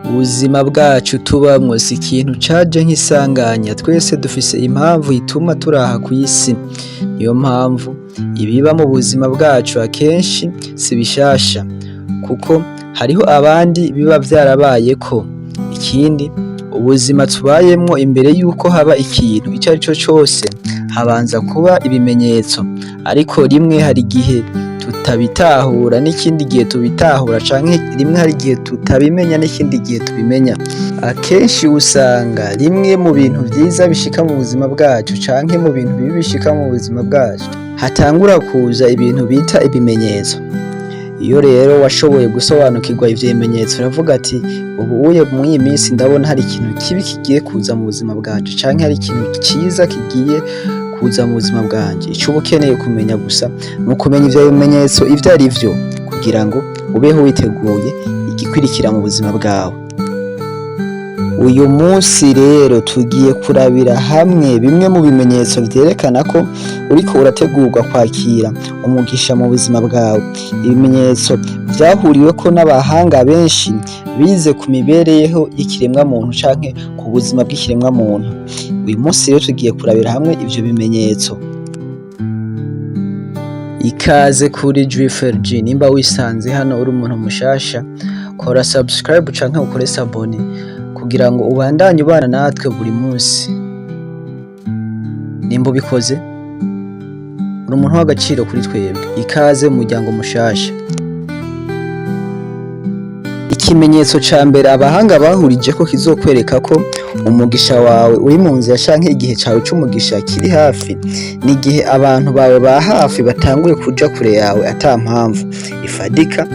Ubuzima bwacu tubamwo si ikintu caje nk'isanganya, twese dufise impamvu ituma turaha kw'isi. Niyo mpamvu ibiba mu buzima bwacu akenshi si bishasha, kuko hariho abandi biba vyarabayeko. Ikindi, ubuzima tubayemwo imbere yuko haba ikintu ico ari co cose, habanza kuba ibimenyetso, ariko rimwe hari igihe tutabitahura n'ikindi gihe tubitahura, canke rimwe hari igihe tutabimenya n'ikindi gihe tubimenya. Akenshi usanga rimwe mu bintu vyiza bishika mu buzima bwacu canke mu bintu bibi bishika mu buzima bwacu, hatangura kuza ibintu bita ibimenyetso. Iyo rero washoboye gusobanukirwa ivyo bimenyetso, uravuga ati ubuye mw'iyi minsi ndabona hari ikintu kibi kigiye kuza mu buzima bwanje, canke hari ikintu ciza kigiye kuza mu buzima bwanje. Ico uba ukeneye kumenya gusa ni ukumenya ivyo bimenyetso ivyo ari vyo, kugira ngo ubeho witeguye igikurikira mu buzima bwawe. Uyu munsi rero tugiye kurabira hamwe bimwe mu bimenyetso vyerekana ko uriko urategurwa kwakira umugisha mu buzima bwawe. Ibimenyetso vyahuriweko n'abahanga benshi bize ku mibereho y'ikiremwa muntu canke ku buzima bw'ikiremwa muntu. Uyu munsi rero tugiye kurabira hamwe ivyo bimenyetso. Ikaze kuri Juiferg. Nimba wisanze hano uri umuntu mushasha, kora subscribe canke ukore sabone kugira ngo ubandanye ubana natwe buri munsi. Nimba ubikoze, uri umuntu w'agaciro kuri twebwe. Ikaze mu muryango mushasha. Ikimenyetso ca mbere abahanga bahurije ko kizokwereka ko umugisha wawe uri mu nzira canke igihe cawe c'umugisha kiri hafi, ni igihe abantu bawe ba hafi batanguye kuja kure yawe ata mpamvu ifadika.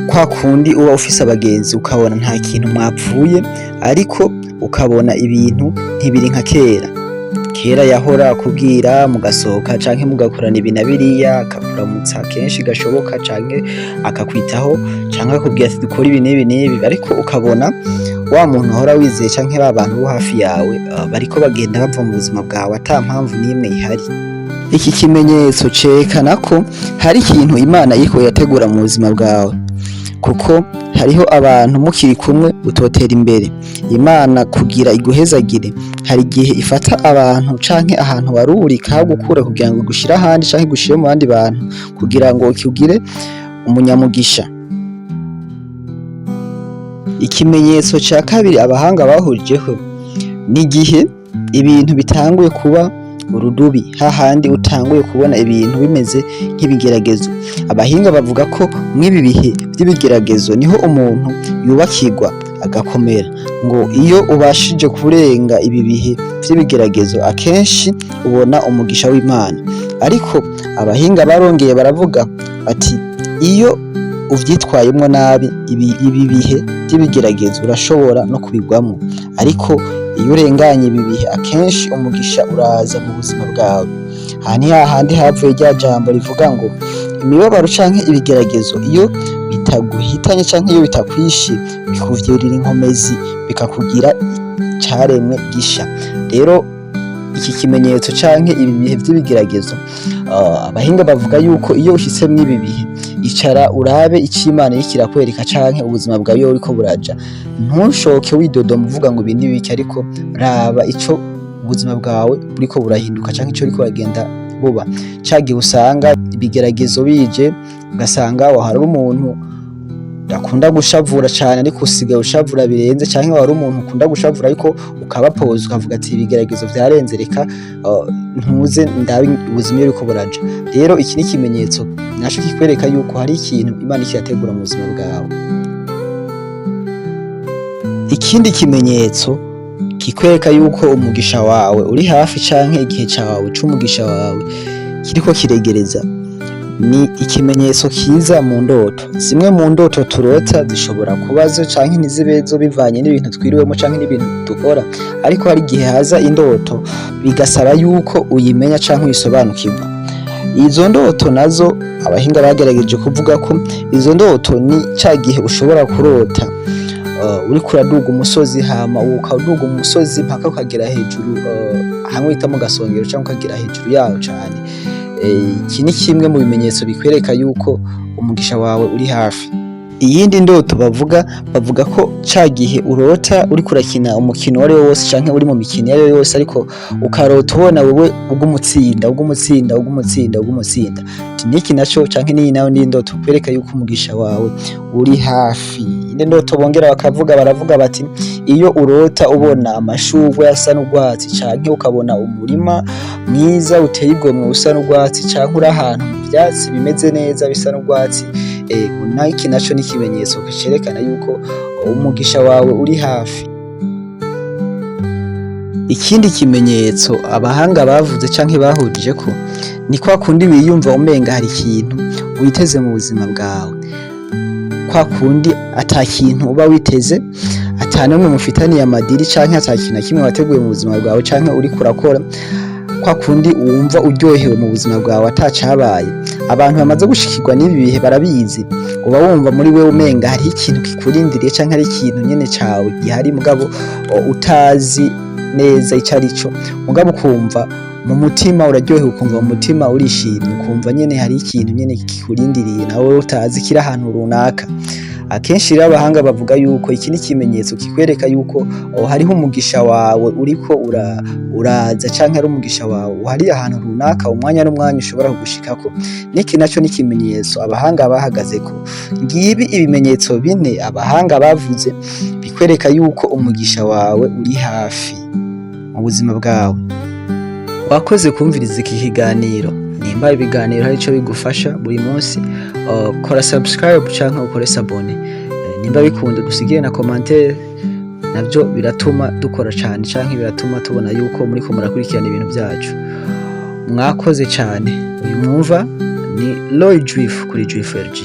Kwa kundi uba ufise abagenzi ukabona nta kintu mwapfuye, ariko ukabona ibintu ntibiri nka kera. Kera yahora akubwira mugasohoka canke mugakorana ibi na biriya, akakuramutsa kenshi gashoboka canke akakwitaho canke akubwira ati dukora ibi n'ibi n'ibi, ariko ukabona wa muntu ahora wizeye canke ba bantu bo hafi yawe bariko bagenda bava mu buzima bwawe ata mpamvu n'imwe ihari. Iki kimenyetso cerekana ko hari ikintu Imana iriko yategura mu buzima bwawe, kuko hariho abantu mukiri kumwe utotera imbere. Imana kugira iguhezagire, hari igihe ifata abantu canke ahantu waruri ikahagukura kugira ngo igushire ahandi canke igushire mu bandi bantu, kugira ngo ukigire umunyamugisha. Ikimenyetso ca kabiri abahanga bahurijeho ni igihe ibintu bitanguye kuba urudubi, hahandi utanguye kubona ibintu bimeze nk'ibigeragezo. Abahinga bavuga ko mw'ibi bihe vy'ibigeragezo niho umuntu yubakirwa agakomera, ngo iyo ubashije kurenga ibi bihe vy'ibigeragezo akenshi ubona umugisha w'Imana. Ariko abahinga barongeye baravuga ati iyo uvyitwayemwo nabi ibi bihe vy'ibigeragezo urashobora no kubigwamwo, ariko iyo urenganye ibi bihe akenshi umugisha uraza mu buzima bwawe. Aha ni hahandi havuye rya jambo rivuga ngo imibabaro canke ibigeragezo iyo bitaguhitanye canke iyo bitakwishe, bikuvyurira inkomezi bikakugira icaremwe gisha. Rero iki kimenyetso canke ibi bihe vy'ibigeragezo, abahinga bavuga yuko iyo ushitse mw'ibi bihe, icara urabe ico Imana iriko irakwereka canke ubuzima bwawe iyo buriko buraja. Ntushoke widodoma uvuga ngo ibi ni biki, ariko raba ico ubuzima bwawe buriko burahinduka canke ico buriko buragenda buba. Ca gihe usanga ibigeragezo bije, ugasanga wahari umuntu akunda gushavura cane ariko usigaye ushavura birenze, canke wari umuntu ukunda gushavura ariko ukabapoza ukavuga ati ibigeragezo vyarenze, reka ntuze ndabe ubuzima iyo buriko buraja. Rero iki ni ikimenyetso naco kikwereka yuko hari ikintu Imana iriko irategura mu buzima bwawe. Ikindi kimenyetso kikwereka yuko umugisha wawe uri hafi canke igihe cawe c'umugisha wawe kiriko kiregereza, ni ikimenyetso kiza mu ndoto. Zimwe mu ndoto turota zishobora kuba zo canke ntizibezo bivanye n'ibintu twiriwemo canke n'ibintu dukora, ariko hari igihe haza indoto bigasaba yuko uyimenya canke uyisobanukirwa. Izo ndoto nazo abahinga bagerageje kuvuga ko izo ndoto ni ca gihe ushobora kurota uriko uraduga umusozi, hama ukaduga umusozi mpaka ukagera hejuru, hamwe bita mu gasongero canke ukagera hejuru yaho cane. Iki ni kimwe mu bimenyetso bikwereka yuko umugisha wawe uri hafi. Iyindi ndoto bavuga ko ca gihe urota uriko urakina umukino wari wose canke uri mu mikino iyo yose ariko ukarota ubona wewe ugumutsinda niki naco canke niyi nayo ni ndoto kwereka yuko umugisha wawe uri hafi. Indi ndoto bongera baravuga bati iyo urota ubona amashurwe asa n'urwatsi canke ukabona umurima mwiza uteye igomwe usa n'urwatsi canke uri ahantu mu vyatsi bimeze neza bisa n'urwatsi, iki naco n'ikimenyetso cerekana yuko umugisha wawe uri hafi. Ikindi kimenyetso abahanga bavuze canke bahurije ko ni kwa kundi wiyumva umenga hari ikintu witeze mu buzima bwawe, kwa kundi ata kintu uba witeze, ata n'umwe mufitaniye amadiri canke ata kintu na kimwe wateguye mu buzima bwawe canke uriko urakora, kwa kundi wumva uryohewe mu buzima bwawe atacabaye. Abantu bamaze gushikirwa n'ibi bihe barabizi, uba wumva muri wewe umenga hariho ikintu kikurindiriye canke hari ikintu nyene cawe gihari mugabo utazi neza ico arico, mugabo ukumva mu mutima uraryohewe, ukumva mu mutima urishimye, ukumva nyene hari ikintu nyene kikurindiriye nawe utazi kiri ahantu runaka. Akenshi rero abahanga bavuga yuko iki ni ikimenyetso kikwereka yuko hariho umugisha wawe uriko uraza canke ari umugisha wawe uhari ahantu runaka, umwanya n'umwanya ushobora kugushikako. Niki naco ni ikimenyetso abahanga bahagazeko. Ngibi ibimenyetso bine abahanga bavuze bikwereka yuko umugisha wawe uri hafi mu buzima bwawe. Wakoze kumviriza iki kiganiro. Nimba ibiganiro hari ico bigufasha buri munsi, kora subscribe canke ukore s'abone. Nimba bikunda dusigire na commentaire, navyo biratuma dukora cane canke biratuma tubona yuko muriko murakurikirana ibintu byacu. Mwakoze cane. Uyu mwumva ni Roy Juif kuri Juif LG.